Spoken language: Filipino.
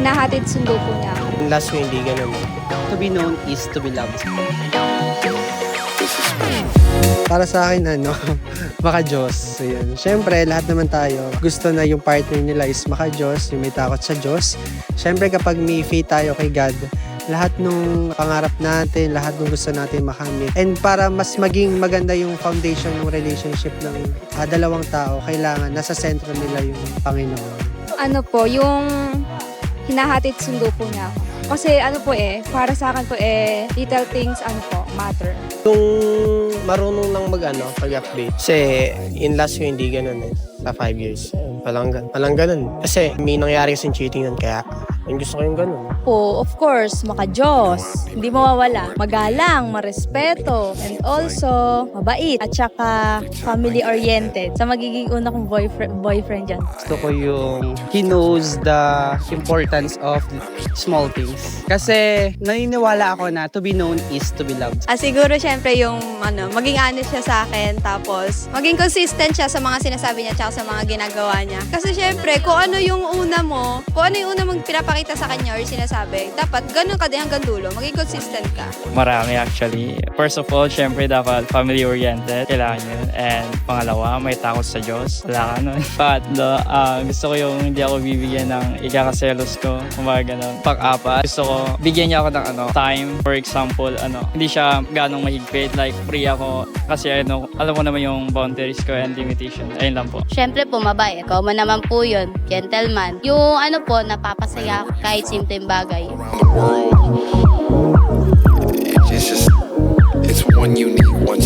hinahatid sundo po niya ako. Last ko hindi ganun. To be known is to be loved. Para sa akin, maka-Diyos. So, yun. Siyempre, lahat naman tayo, gusto na yung partner nila is maka-Diyos, yung may takot sa Diyos. Siyempre, kapag may faith tayo kay God, lahat nung pangarap natin, lahat nung gusto natin makamit. And para mas maging maganda yung foundation ng relationship ng dalawang tao, kailangan nasa sentro nila yung Panginoon. Ano po, yung hinahatid sundo po niya ako. Kasi para sa akin po little things matter. Kung marunong lang pag-update. Kasi in last ko hindi ganun sa 5 years. Walang ganun. Kasi may nangyari kasing cheating nun, kaya yung gusto ko yung ganun. Po, of course, maka-Diyos. Hindi mawawala. Magalang, marespeto, and also, mabait. At saka, family-oriented. Sa magiging una kong boyfriend dyan. Gusto ko yung he knows the importance of small things. Kasi naniniwala ako na to be known is to be loved. Siguro syempre yung maging honest siya sa akin, tapos maging consistent siya sa mga sinasabi niya tsaka sa mga ginagawa niya. Kasi syempre, kung ano yung una mong pinapakita sa kanya or sinasabi, dapat ganun ka din hanggang dulo, maging consistent ka. Marami actually. First of all, syempre dapat family-oriented. Kailangan yun. And pangalawa, may takot sa Diyos. Wala ka nun. Pangatlo, gusto ko yung hindi ako bibigyan ng ikakaselos ko. Kumbaga ganun. Pang-apat, gusto ko bigyan niya ako ng time. For example, hindi siya ganong mahigpit. Like, free ako. Kasi alam ko naman yung boundaries ko and limitation. Ayun lang po. Syempre po, mabait. Common naman po yun. Gentleman. Yung napapasaya ako kahit simpleng bagay. It's one unique, one